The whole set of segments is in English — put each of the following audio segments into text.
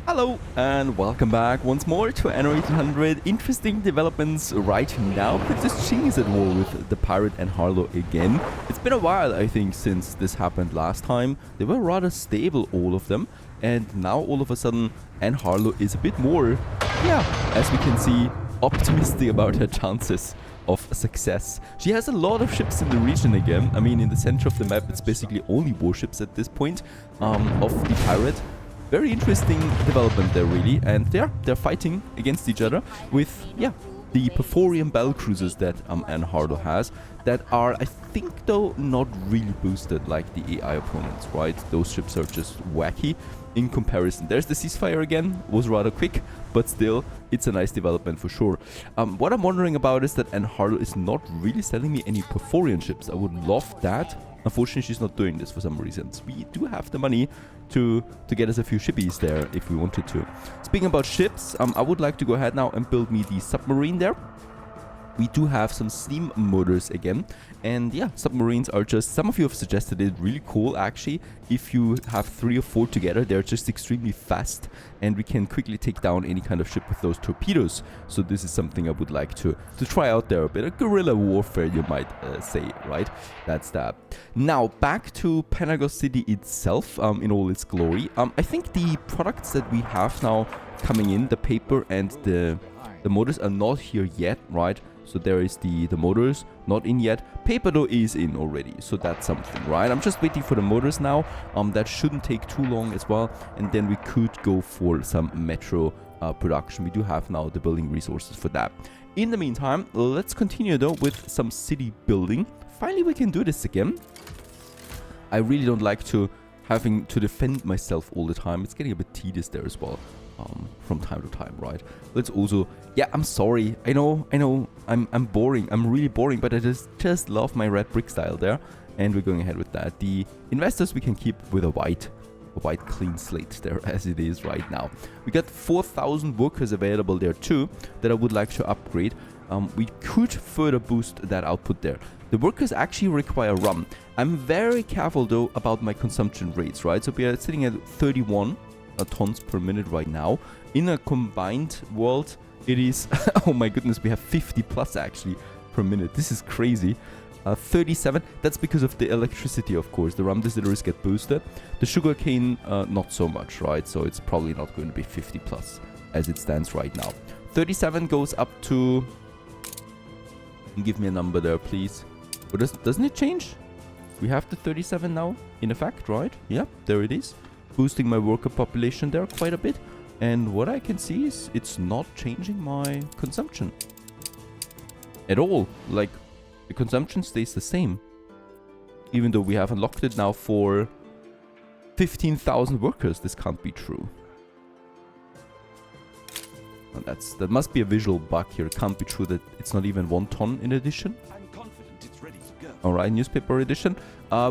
Hello and welcome back once more to Anno 1800. Interesting developments right now. Princess Ching is at war with the pirate and Harlow again. It's been a while, I think, since this happened last time. They were rather stable, all of them. And now all of a sudden, Anne Harlow is a bit more, as we can see, optimistic about her chances of success. She has a lot of ships in the region again. I mean, in the center of the map, it's basically only warships at this point of the pirate. Very interesting development there, really, and they're fighting against each other with, the Perforium Bell Cruisers that Anne Harlow has, that are, I think, though, not really boosted like the AI opponents, right? Those ships are just wacky in comparison. There's the ceasefire again, was rather quick, but still, it's a nice development for sure. What I'm wondering about is that Anne Harlow is not really selling me any Perforian ships. I would love that. Unfortunately, she's not doing this for some reasons. We do have the money to get us a few shippies there if we wanted to. Speaking about ships, I would like to go ahead now and build me the submarine there. We do have some steam motors again, and submarines are just, some of you have suggested it, really cool actually. If you have 3 or 4 together, they're just extremely fast, and we can quickly take down any kind of ship with those torpedoes. So this is something I would like to try out there, a bit of guerrilla warfare, you might say, right? That's that. Now back to Panagos City itself, in all its glory. I think the products that we have now coming in, the paper and the motors, are not here yet, right? So there is the motors, not in yet. Paper though is in already, so that's something, right? I'm just waiting for the motors now. That shouldn't take too long as well, and then we could go for some metro production. We do have now the building resources for that. In the meantime, let's continue though with some city building. Finally, we can do this again. I really don't like having to defend myself all the time. It's getting a bit tedious there as well. From time to time, right? Let's also, I'm sorry. I know, I'm boring. I'm really boring, but I just love my red brick style there, and we're going ahead with that. The investors we can keep with a white clean slate there as it is right now. We got 4,000 workers available there too that I would like to upgrade. We could further boost that output there. The workers actually require rum. I'm very careful though about my consumption rates, right? So we are sitting at 31 tons per minute right now. In a combined world, it is oh my goodness, we have 50 plus actually per minute. This is crazy. 37, that's because of the electricity, of course. The rum distilleries get boosted. The sugarcane, not so much, right? So it's probably not going to be 50 plus as it stands right now. 37 goes up to, give me a number there, please. Or doesn't it change? We have the 37 now in effect, right? Yeah, there it is. Boosting my worker population there quite a bit, and what I can see is it's not changing my consumption at all. Like, the consumption stays the same, even though we have unlocked it now for 15,000 workers. This can't be true. Well, that must be a visual bug here. It can't be true that it's not even 1 ton in addition. Alright, newspaper edition.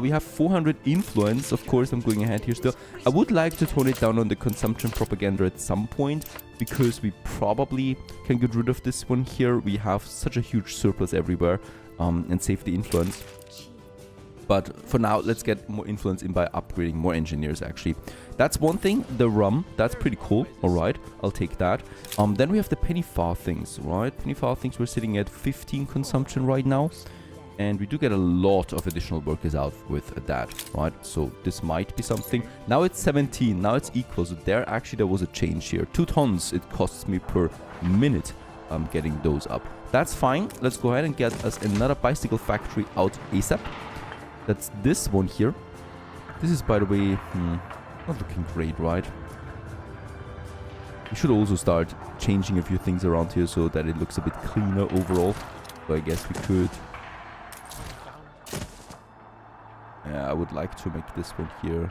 We have 400 influence. Of course, I'm going ahead here still. I would like to tone it down on the consumption propaganda at some point, because we probably can get rid of this one here. We have such a huge surplus everywhere, and save the influence. But for now, let's get more influence in by upgrading more engineers, actually. That's one thing. The rum, that's pretty cool. Alright, I'll take that. Then we have the penny farthings, right? Penny farthings, we're sitting at 15 consumption right now. And we do get a lot of additional workers out with that, right? So this might be something. Now it's 17. Now it's equal. So there was a change here. 2 tons it costs me per minute getting those up. That's fine. Let's go ahead and get us another bicycle factory out ASAP. That's this one here. This is, by the way, not looking great, right? We should also start changing a few things around here so that it looks a bit cleaner overall. So I guess we could... Yeah, I would like to make this one here.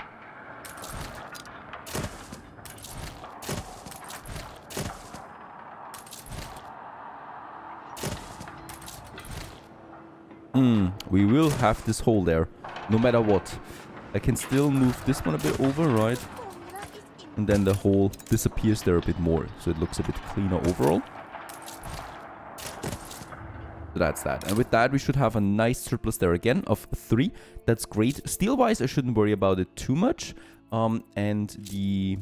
We will have this hole there, no matter what. I can still move this one a bit over, right? And then the hole disappears there a bit more, so it looks a bit cleaner overall. So that's that. And with that, we should have a nice surplus there again of 3. That's great. Steel-wise, I shouldn't worry about it too much. And the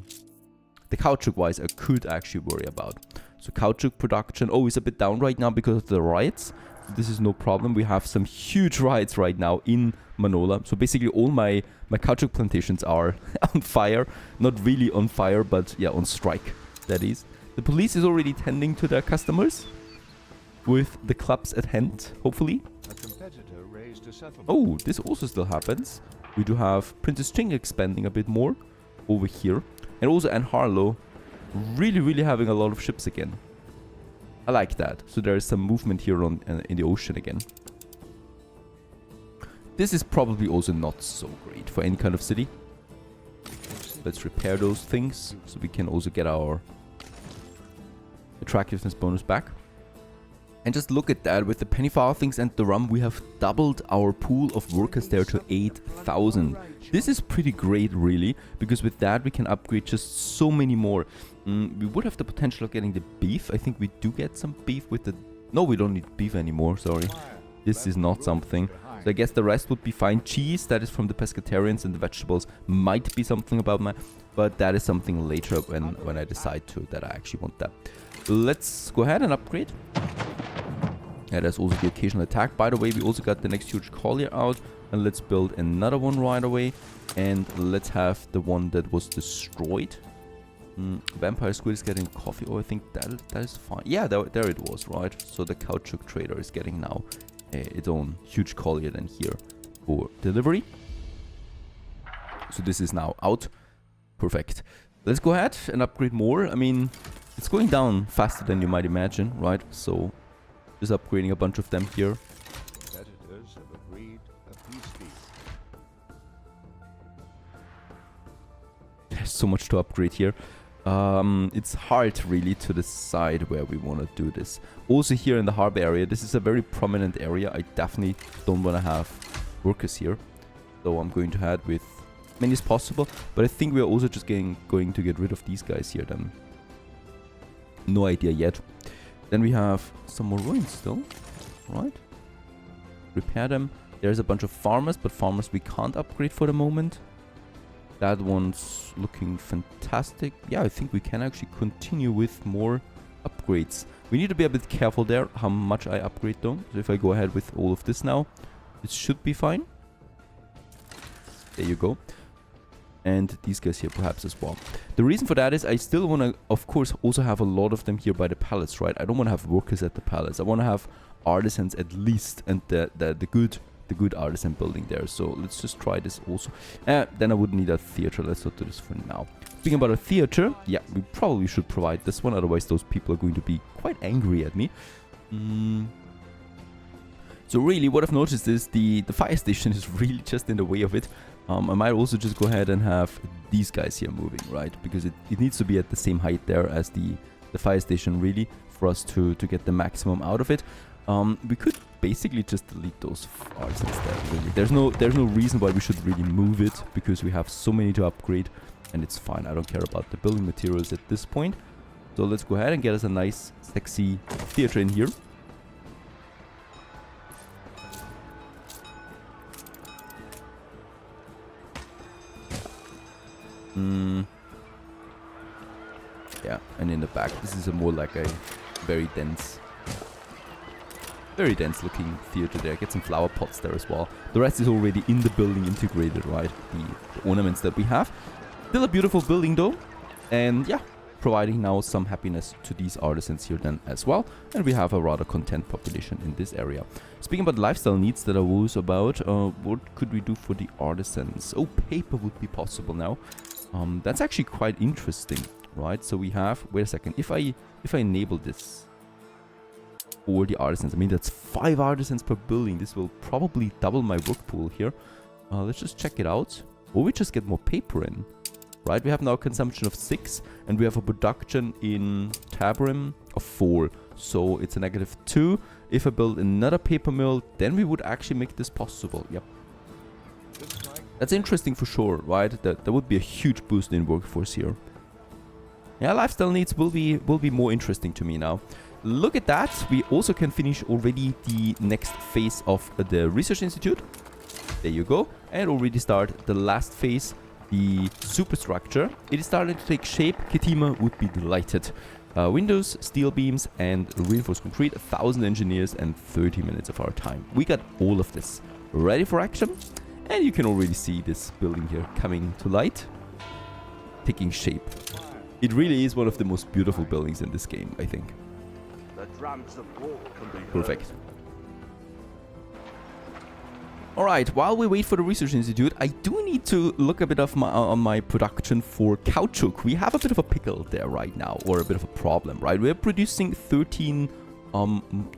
the caoutchouc wise I could actually worry about. So caoutchouc production, oh, is a bit down right now because of the riots. This is no problem. We have some huge riots right now in Manola. So basically all my caoutchouc plantations are on fire. Not really on fire, but yeah, on strike, that is. The police is already tending to their customers with the clubs at hand, hopefully. A competitor raised a settlement. Oh, this also still happens. We do have Princess Ching expanding a bit more over here. And also Anne Harlow really having a lot of ships again. I like that. So there is some movement here on in the ocean again. This is probably also not so great for any kind of city. Let's repair those things so we can also get our attractiveness bonus back. And just look at that, with the penny farthings and the rum, we have doubled our pool of workers there to 8,000. This is pretty great, really, because with that we can upgrade just so many more. We would have the potential of getting the beef. I think we do get some beef with the... No, we don't need beef anymore, sorry. This is not something. So I guess the rest would be fine. Cheese, that is from the pescatarians, and the vegetables might be something about my... But that is something later when I decide to, that I actually want that. Let's go ahead and upgrade. Yeah, there's also the occasional attack. By the way, we also got the next huge collier out. And let's build another one right away. And let's have the one that was destroyed. Vampire Squid is getting coffee. Oh, I think that is fine. Yeah, there it was, right? So the caoutchouc trader is getting now its own huge collier then here for delivery. So this is now out. Perfect. Let's go ahead and upgrade more. I mean, it's going down faster than you might imagine, right? So... just upgrading a bunch of them here. Competitors have agreed a peace deal. There's so much to upgrade here. It's hard really to decide where we want to do this. Also here in the harbor area, this is a very prominent area. I definitely don't want to have workers here. So I'm going to head with as many as possible. But I think we're also just going to get rid of these guys here then. No idea yet. Then we have some more ruins still, right? Repair them. There's a bunch of farmers, but farmers we can't upgrade for the moment. That one's looking fantastic. Yeah, I think we can actually continue with more upgrades. We need to be a bit careful there how much I upgrade though. So if I go ahead with all of this now, it should be fine. There you go. And these guys here perhaps as well. The reason for that is I still want to, of course, also have a lot of them here by the palace, right? I don't want to have workers at the palace. I want to have artisans at least, and the good artisan building there. So let's just try this also. Then I would need a theater. Let's not do this for now. Speaking about a theater, yeah, we probably should provide this one. Otherwise, those people are going to be quite angry at me. So really, what I've noticed is the fire station is really just in the way of it. I might also just go ahead and have these guys here moving, right? Because it needs to be at the same height there as the fire station, really, for us to get the maximum out of it. We could basically just delete those artisans there, really. There's no reason why we should really move it, because we have so many to upgrade, and it's fine. I don't care about the building materials at this point. So let's go ahead and get us a nice, sexy theater in here. Yeah, and in the back, this is a more like a very dense looking theater there. Get some flower pots there as well. The rest is already in the building integrated, right? The ornaments that we have. Still a beautiful building though. And yeah, providing now some happiness to these artisans here then as well. And we have a rather content population in this area. Speaking about lifestyle needs that I was about, what could we do for the artisans? Oh, paper would be possible now. That's actually quite interesting, right? So we have, wait a second, if I enable this for the artisans, I mean that's 5 artisans per building. This will probably double my work pool here. Let's just check it out. Or we just get more paper in, right? We have now consumption of 6, and we have a production in Tabarim of 4. So it's a -2. If I build another paper mill, then we would actually make this possible. Yep. That's interesting for sure, right? That would be a huge boost in workforce here. Yeah, lifestyle needs will be more interesting to me now. Look at that. We also can finish already the next phase of the research institute. There you go. And already start the last phase the superstructure. It is starting to take shape. Ketima would be delighted. Windows, steel beams, and reinforced concrete. 1,000 engineers and 30 minutes of our time. We got all of this ready for action. And you can already see this building here coming to light. Taking shape. It really is one of the most beautiful buildings in this game, I think. The drums of war can be heard. Perfect. Alright, while we wait for the Research Institute, I do need to look a bit of on my production for caoutchouc. We have a bit of a pickle there right now, or a bit of a problem, right? We're producing 13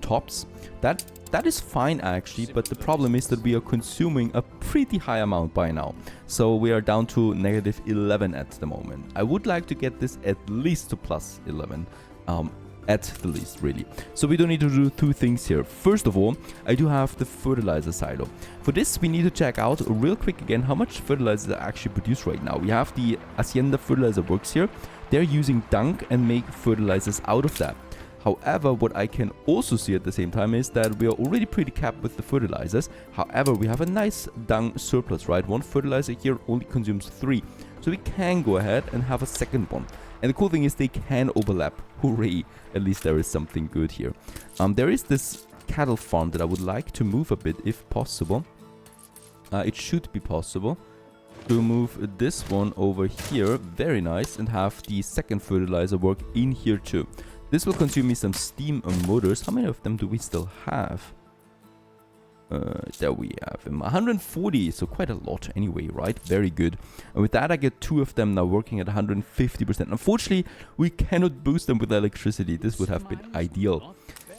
tops. That is fine actually, but the problem is that we are consuming a pretty high amount by now. So we are down to negative 11 at the moment. I would like to get this at least to plus 11. At the least, really. So we do need to do two things here. First of all, I do have the fertilizer silo. For this, we need to check out real quick again how much fertilizer I actually produce right now. We have the Hacienda Fertilizer Works here. They're using dung and make fertilizers out of that. However, what I can also see at the same time is that we are already pretty capped with the fertilizers. However, we have a nice dung surplus, right? One fertilizer here only consumes 3. So we can go ahead and have a second one. And the cool thing is they can overlap. Hooray! At least there is something good here. There is this cattle farm that I would like to move a bit if possible. It should be possible to move this one over here. Very nice. And have the second fertilizer work in here too. This will consume me some steam motors. How many of them do we still have? There we have them. 140, so quite a lot anyway, right? Very good. And with that, I get 2 of them now working at 150%. Unfortunately, we cannot boost them with electricity. This would have been ideal.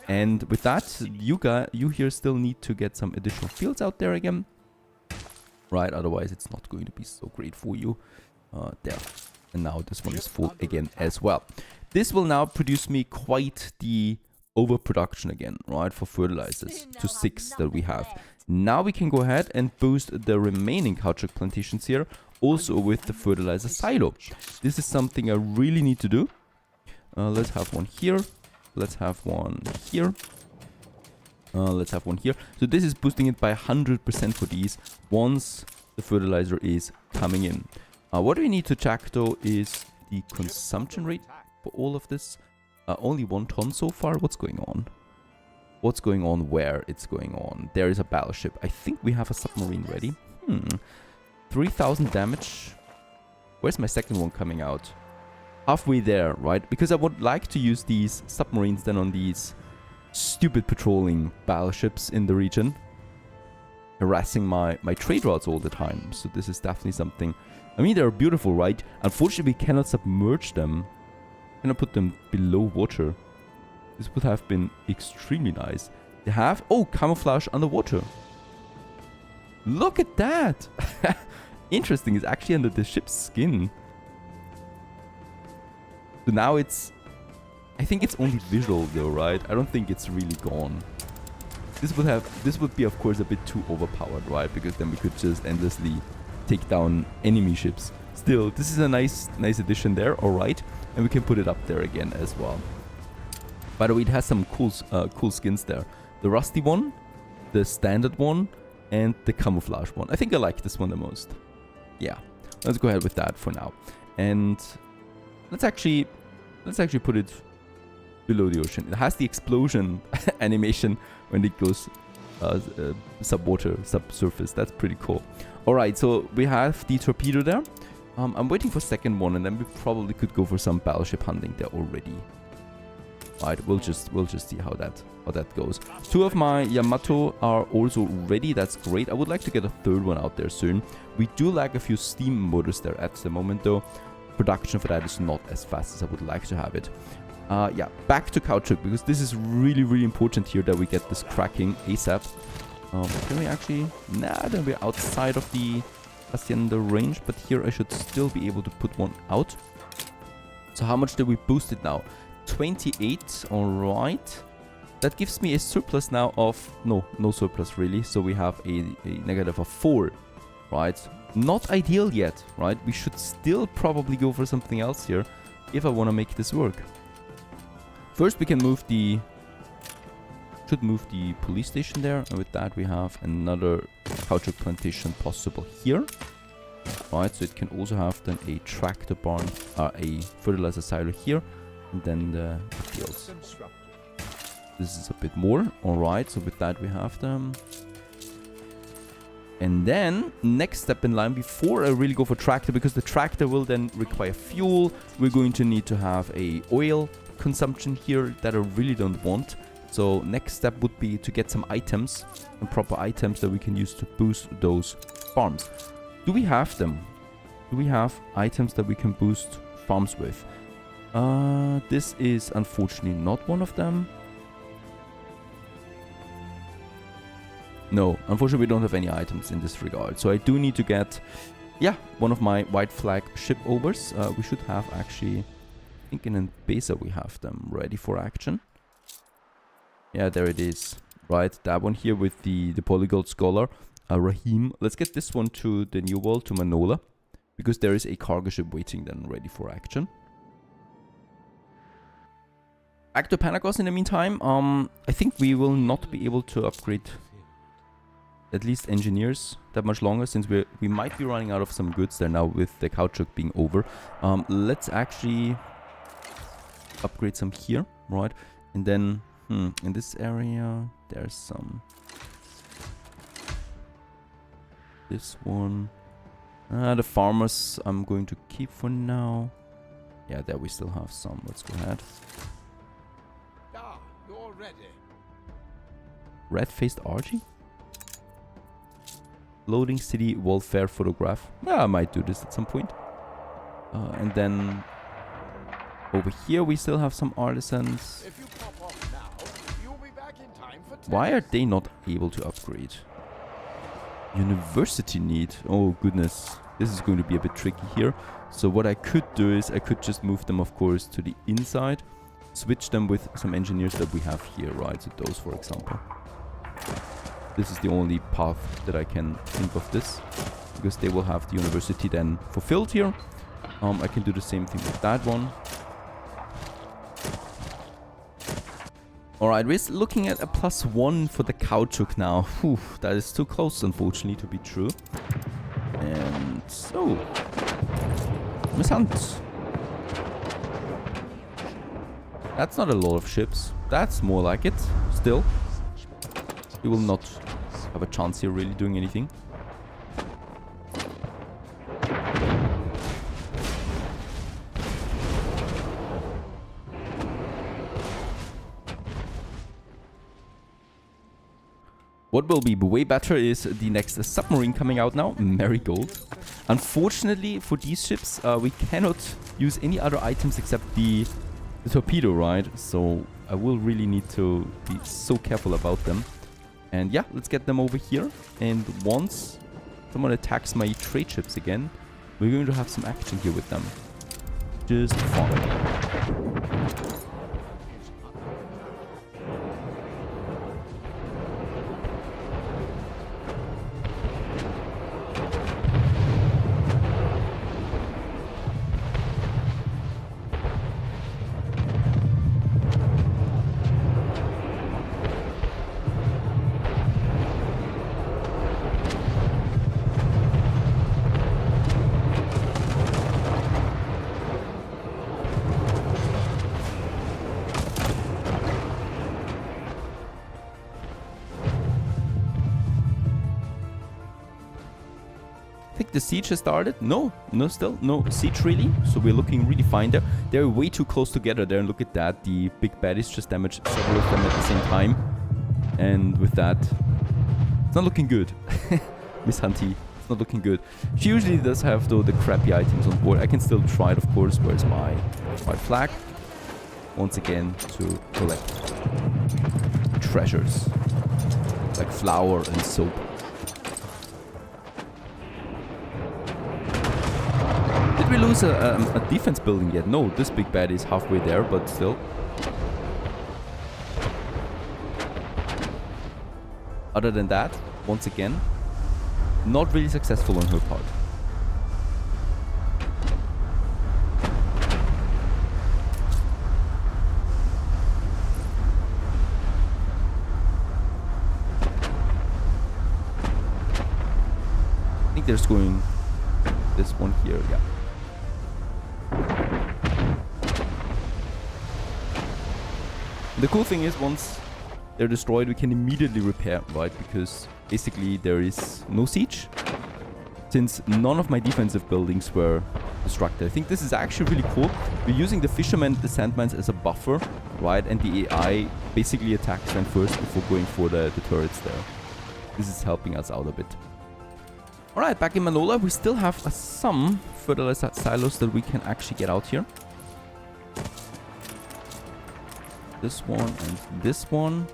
And with that, you here still need to get some additional fields out there again. Right, otherwise it's not going to be so great for you. There. And now this one is full again as well. This will now produce me quite the overproduction again, right, for fertilizers to 6 that we have. Now we can go ahead and boost the remaining caoutchouc plantations here, also with the fertilizer silo. This is something I really need to do. Let's have one here. Let's have one here. Let's have one here. So this is boosting it by 100% for these once the fertilizer is coming in. What we need to check though is the consumption rate for all of this. Only 1 ton so far. What's going on? What's going on? Where it's going on? There is a battleship. I think we have a submarine ready. 3,000 damage. Where's my second one coming out? Halfway there, right? Because I would like to use these submarines then on these stupid patrolling battleships in the region. Harassing my trade routes all the time. So this is definitely something. I mean, they're beautiful, right? Unfortunately, we cannot submerge them. Cannot put them below water. This would have been extremely nice. They have... Oh, camouflage underwater. Look at that! Interesting, it's actually under the ship's skin. So now it's... I think it's only visual though, right? I don't think it's really gone. This would be of course a bit too overpowered, right? Because then we could just endlessly take down enemy ships. Still, this is a nice addition there, alright. And we can put it up there again as well. By the way, it has some cool skins there. The rusty one, the standard one, and the camouflage one. I think I like this one the most. Yeah, let's go ahead with that for now. And let's actually put it below the ocean. It has the explosion animation when it goes subsurface. That's pretty cool. Alright, so we have the torpedo there. I'm waiting for second one, and then we probably could go for some battleship hunting there already. Alright, we'll just see how that goes. 2 of my Yamato are also ready. That's great. I would like to get a third one out there soon. We do lack a few steam motors there at the moment though. Production for that is not as fast as I would like to have it. Yeah, back to caoutchouc, because this is really important here that we get this cracking ASAP. Can we actually... Nah, then we're outside of the Hacienda range, but here I should still be able to put one out. So how much did we boost it now? 28, alright. That gives me a surplus now of... No surplus really. So we have a negative of 4, right? Not ideal yet, right? We should still probably go for something else here if I want to make this work. First we can move the... Should move the police station there, and with that we have another caoutchouc plantation possible here. Right, so it can also have then a tractor barn, a fertilizer silo here, and then the fields. This is a bit more. Alright, so with that we have them. And then, next step in line, before I really go for tractor, because the tractor will then require fuel, we're going to need to have a oil consumption here that I really don't want. So next step would be to get some items, and proper items that we can use to boost those farms. Do we have them? Do we have items that we can boost farms with? This is unfortunately not one of them. No, unfortunately we don't have any items in this regard. So I do need to get, yeah, one of my white flag ship overs. We should have actually, I think in Besa we have them ready for action. Yeah, there it is. Right, that one here with the polyglot scholar, Rahim. Let's get this one to the New World, to Manola, because there is a cargo ship waiting then ready for action. Back to Panagos in the meantime. I think we will not be able to upgrade at least engineers that much longer, since we might be running out of some goods there now with the caoutchouc being over. Let's actually upgrade some here, right? And then in this area there's some. This one, the farmers I'm going to keep for now. Yeah, there we still have some. Let's go ahead. You're ready. Red-faced Archie? Loading city welfare photograph. Yeah, I might do this at some point. And then over here we still have some artisans. If you pop off now, you'll be back in time for Why are they not able to upgrade? University need. Oh goodness. This is going to be a bit tricky here. So what I could do is I could just move them, of course, to the inside. Switch them with some engineers that we have here, right? So those, for example. This is the only path that I can think of this, because they will have the university then fulfilled here. I can do the same thing with that one. Alright, we're looking at a +1 for the caoutchouc now. Whew, that is too close, unfortunately, to be true. And so, Miss Hunt. That's not a lot of ships. That's more like it, still. We will not have a chance here really doing anything. What will be way better is the next submarine coming out now, Marigold. Unfortunately for these ships, we cannot use any other items except the torpedo, right? So I will really need to be so careful about them. And yeah, let's get them over here. And once someone attacks my trade ships again, we're going to have some action here with them. Just fun. I think the siege has started. No, still no siege really. So we're looking really fine there. They're way too close together there. And look at that. The big baddies just damaged several of them at the same time. And with that, it's not looking good. Miss Hunty, it's not looking good. She usually does have, though, the crappy items on board. I can still try it, of course. Where's my white flag? Once again, to collect treasures. Like flour and soap. Did we lose a defense building yet? No, this big bad is halfway there, but still. Other than that, once again, not really successful on her part. I think there's going this one here, yeah. The cool thing is, once they're destroyed, we can immediately repair, right? Because basically there is no siege, since none of my defensive buildings were destructed. I think this is actually really cool. We're using the fishermen, the sandmines as a buffer, right? And the AI basically attacks them first before going for the turrets there. This is helping us out a bit. Alright, back in Manola, we still have some fertilizer silos that we can actually get out here. This one and this one.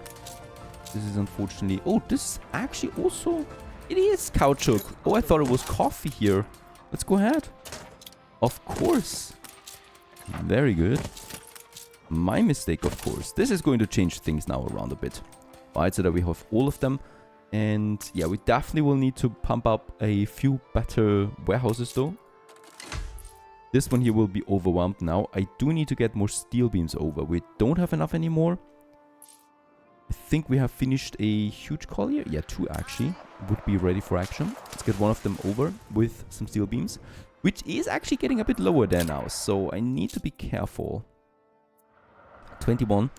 This is unfortunately... Oh, this is actually also... It is caoutchouc. Oh, I thought it was coffee here. Let's go ahead. Of course. Very good. My mistake, of course. This is going to change things now around a bit. Right, so that we have all of them. And yeah, we definitely will need to pump up a few better warehouses though. This one here will be overwhelmed now. I do need to get more steel beams over. We don't have enough anymore. I think we have finished a huge collier. Yeah, 2 actually would be ready for action. Let's get one of them over with some steel beams, which is actually getting a bit lower there now. So I need to be careful. 21.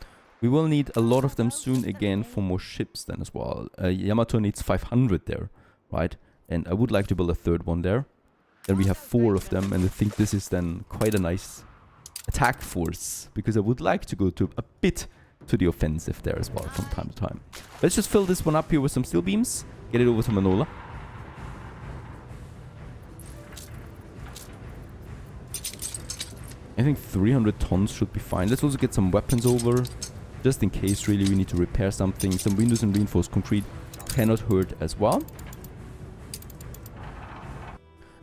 We will need a lot of them soon again for more ships then as well. Yamato needs 500 there, right? And I would like to build a 3rd one there. Then we have 4 of them, and I think this is then quite a nice attack force, because I would like to go to a bit to the offensive there as well from time to time. Let's just fill this one up here with some steel beams, get it over to Manola. I think 300 tons should be fine. Let's also get some weapons over, just in case really we need to repair something. Some windows and reinforced concrete cannot hurt as well.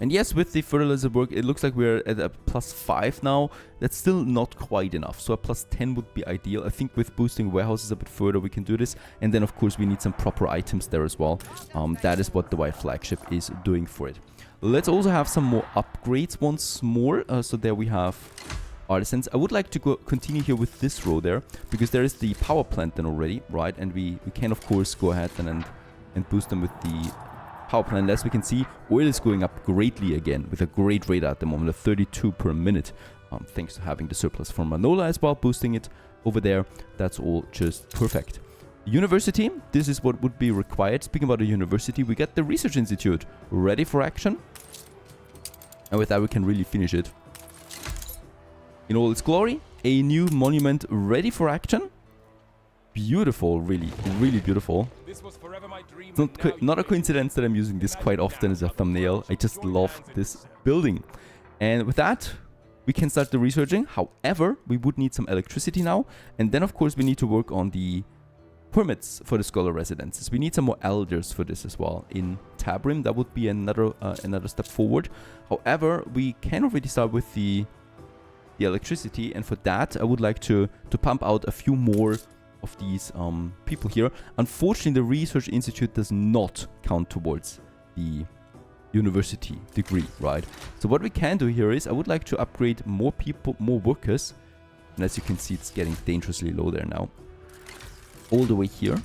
And yes, with the fertilizer work, it looks like we're at a +5 now. That's still not quite enough. So a +10 would be ideal. I think with boosting warehouses a bit further, we can do this. And then, of course, we need some proper items there as well. That is what the White Flagship is doing for it. Let's also have some more upgrades once more. So there we have artisans. I would like to continue here with this row there, because there is the power plant then already, right? And we can, of course, go ahead and boost them with the power plant. As we can see, oil is going up greatly again with a great rate at the moment of 32 per minute, thanks to having the surplus from Manola as well, boosting it over there. That's all just perfect. University, this is what would be required. Speaking about the university, we get the research institute ready for action, and with that we can really finish it in all its glory. A new monument ready for action. Beautiful, really, really beautiful. It's not a coincidence that I'm using this quite often as a thumbnail. I just love this building. And with that, we can start the researching. However, we would need some electricity now. And then, of course, we need to work on the permits for the scholar residences. We need some more elders for this as well in Tabrim. That would be another step forward. However, we can already start with the electricity. And for that, I would like to pump out a few more of these people here. Unfortunately, the research institute does not count towards the university degree, right? So what we can do here is I would like to upgrade more people, more workers, and as you can see, it's getting dangerously low there now. All the way here,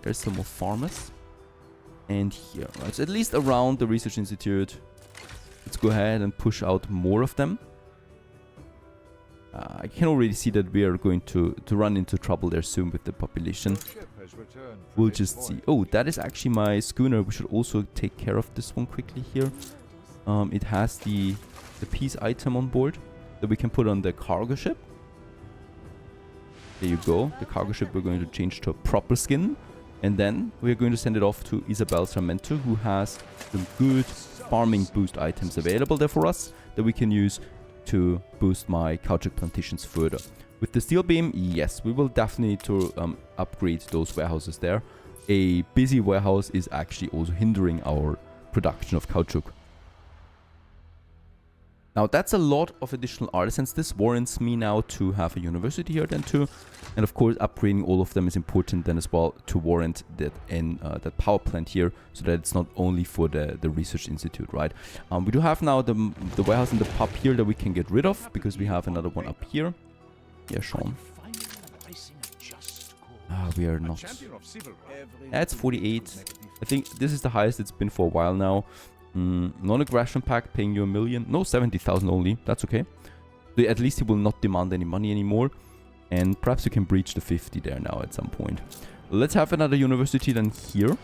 there's some more farmers, and here, right? So at least around the research institute, let's go ahead and push out more of them. I can already see that we are going to run into trouble there soon with the population. We'll just see. Oh, that is actually my schooner. We should also take care of this one quickly here. It has the peace item on board that we can put on the cargo ship. There you go. The cargo ship we're going to change to a proper skin. And then we're going to send it off to Isabel Sarmento, who has some good farming boost items available there for us that we can use to boost my caoutchouc plantations further. With the steel beam, yes, we will definitely need to upgrade those warehouses there. A busy warehouse is actually also hindering our production of caoutchouc. Now that's a lot of additional artisans. This warrants me now to have a university here then too. And of course upgrading all of them is important then as well to warrant that that power plant here, so that it's not only for the research institute, right? We do have now the warehouse in the pub here that we can get rid of, because we have another one up here. Yeah, Sean. We are not. That's 48. I think this is the highest it's been for a while now. Non-aggression pact paying you 1 million. No, 70,000 only. That's okay. So at least he will not demand any money anymore. And perhaps you can breach the 50 there now at some point. Let's have another university then here.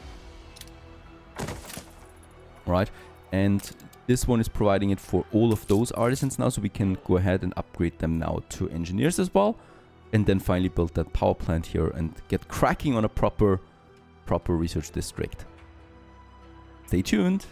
Right. And this one is providing it for all of those artisans now. So we can go ahead and upgrade them now to engineers as well. And then finally build that power plant here and get cracking on a proper research district. Stay tuned.